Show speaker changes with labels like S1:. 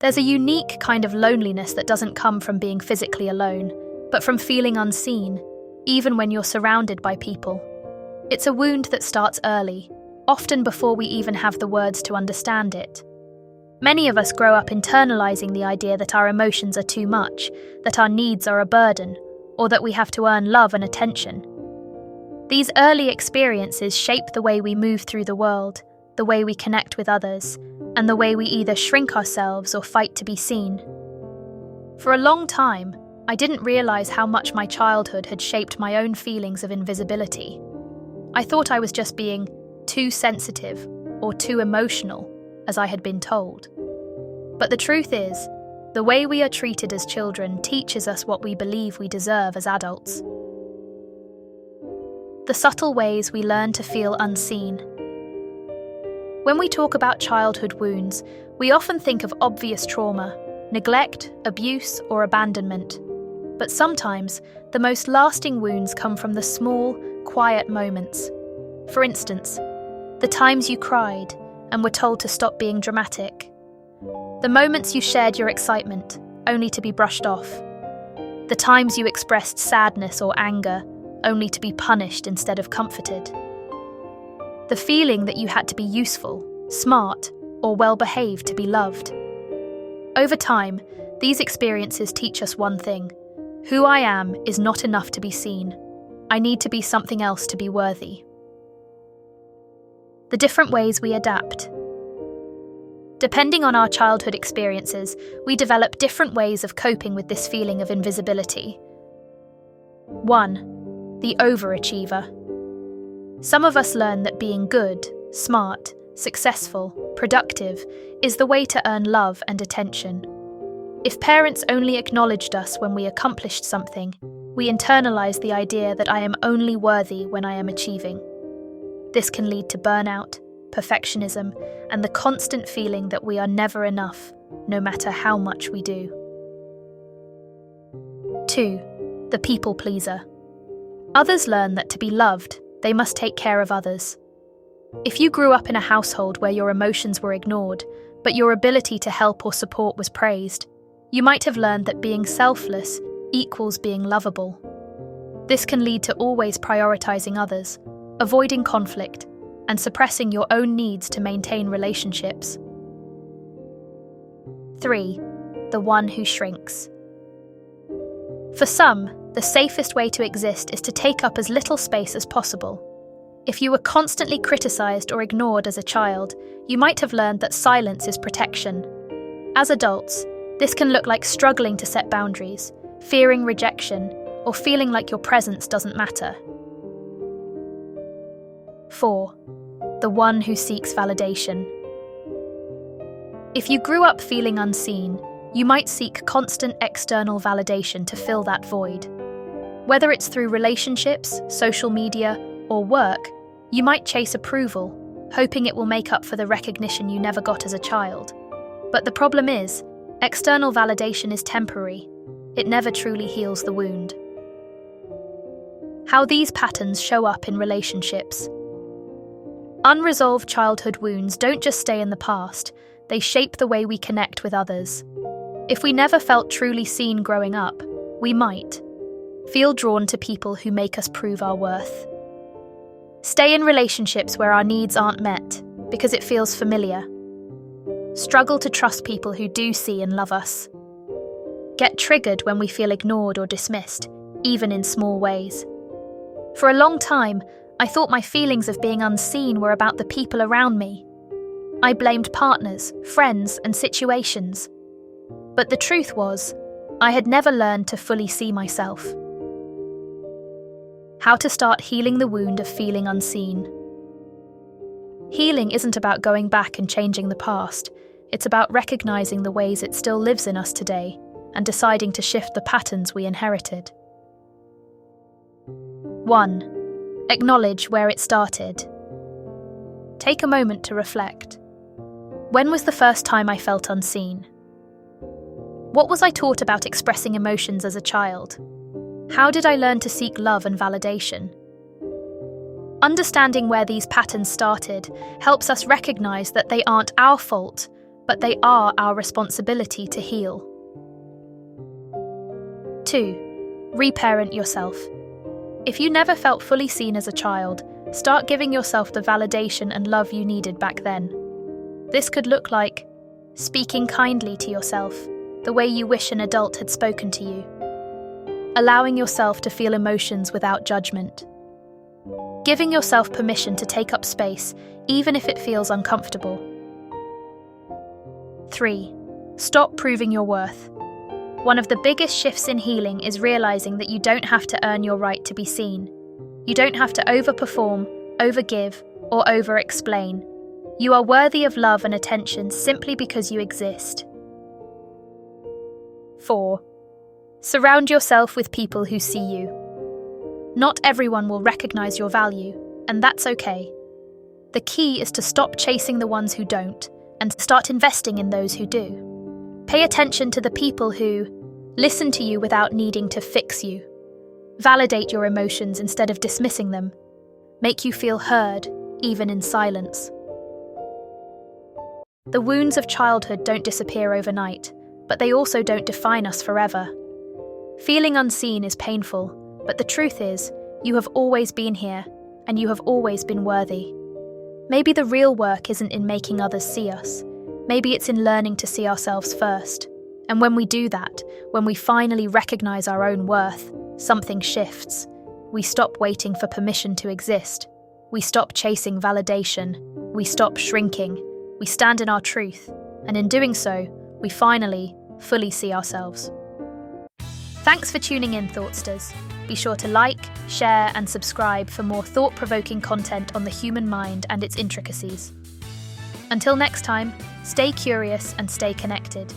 S1: There's a unique kind of loneliness that doesn't come from being physically alone, but from feeling unseen, even when you're surrounded by people. It's a wound that starts early, often before we even have the words to understand it. Many of us grow up internalizing the idea that our emotions are too much, that our needs are a burden, or that we have to earn love and attention. These early experiences shape the way we move through the world, the way we connect with others, and the way we either shrink ourselves or fight to be seen. For a long time, I didn't realize how much my childhood had shaped my own feelings of invisibility. I thought I was just being too sensitive or too emotional, as I had been told. But the truth is, the way we are treated as children teaches us what we believe we deserve as adults. The subtle ways we learn to feel unseen. When we talk about childhood wounds, we often think of obvious trauma, neglect, abuse, or abandonment. But sometimes, the most lasting wounds come from the small, quiet moments. For instance, the times you cried and were told to stop being dramatic. The moments you shared your excitement, only to be brushed off. The times you expressed sadness or anger, only to be punished instead of comforted. The feeling that you had to be useful, smart, or well-behaved to be loved. Over time, these experiences teach us one thing: who I am is not enough to be seen. I need to be something else to be worthy. The different ways we adapt. Depending on our childhood experiences, we develop different ways of coping with this feeling of invisibility. 1. The overachiever. Some of us learn that being good, smart, successful, productive is the way to earn love and attention. If parents only acknowledged us when we accomplished something, we internalize the idea that I am only worthy when I am achieving. This can lead to burnout, perfectionism, and the constant feeling that we are never enough, no matter how much we do. 2. The people pleaser. Others learn that to be loved, they must take care of others. If you grew up in a household where your emotions were ignored, but your ability to help or support was praised, you might have learned that being selfless equals being lovable. This can lead to always prioritizing others, avoiding conflict, and suppressing your own needs to maintain relationships. 3. The one who shrinks. For some, the safest way to exist is to take up as little space as possible. If you were constantly criticized or ignored as a child, you might have learned that silence is protection. As adults, this can look like struggling to set boundaries, fearing rejection, or feeling like your presence doesn't matter. 4. The one who seeks validation. If you grew up feeling unseen, you might seek constant external validation to fill that void. Whether it's through relationships, social media, or work, you might chase approval, hoping it will make up for the recognition you never got as a child. But the problem is, external validation is temporary. It never truly heals the wound. How these patterns show up in relationships. Unresolved childhood wounds don't just stay in the past, they shape the way we connect with others. If we never felt truly seen growing up, we might feel drawn to people who make us prove our worth. Stay in relationships where our needs aren't met, because it feels familiar. Struggle to trust people who do see and love us. Get triggered when we feel ignored or dismissed, even in small ways. For a long time, I thought my feelings of being unseen were about the people around me. I blamed partners, friends, and situations. But the truth was, I had never learned to fully see myself. How to start healing the wound of feeling unseen. Healing isn't about going back and changing the past. It's about recognizing the ways it still lives in us today and deciding to shift the patterns we inherited. 1. Acknowledge where it started. Take a moment to reflect. When was the first time I felt unseen? What was I taught about expressing emotions as a child? How did I learn to seek love and validation? Understanding where these patterns started helps us recognize that they aren't our fault, but they are our responsibility to heal. 2. Reparent yourself. If you never felt fully seen as a child, start giving yourself the validation and love you needed back then. This could look like speaking kindly to yourself, the way you wish an adult had spoken to you. Allowing yourself to feel emotions without judgment. Giving yourself permission to take up space, even if it feels uncomfortable. 3. Stop proving your worth. One of the biggest shifts in healing is realizing that you don't have to earn your right to be seen. You don't have to overperform, overgive, or over-explain. You are worthy of love and attention simply because you exist. 4. Surround yourself with people who see you. Not everyone will recognize your value, and that's okay. The key is to stop chasing the ones who don't, and start investing in those who do. Pay attention to the people who listen to you without needing to fix you. Validate your emotions instead of dismissing them. Make you feel heard, even in silence. The wounds of childhood don't disappear overnight, but they also don't define us forever. Feeling unseen is painful, but the truth is, you have always been here, and you have always been worthy. Maybe the real work isn't in making others see us. Maybe it's in learning to see ourselves first. And when we do that, when we finally recognize our own worth, something shifts. We stop waiting for permission to exist. We stop chasing validation. We stop shrinking. We stand in our truth. And in doing so, we finally, fully see ourselves. Thanks for tuning in, Thoughtsters. Be sure to like, share, and subscribe for more thought-provoking content on the human mind and its intricacies. Until next time, stay curious and stay connected.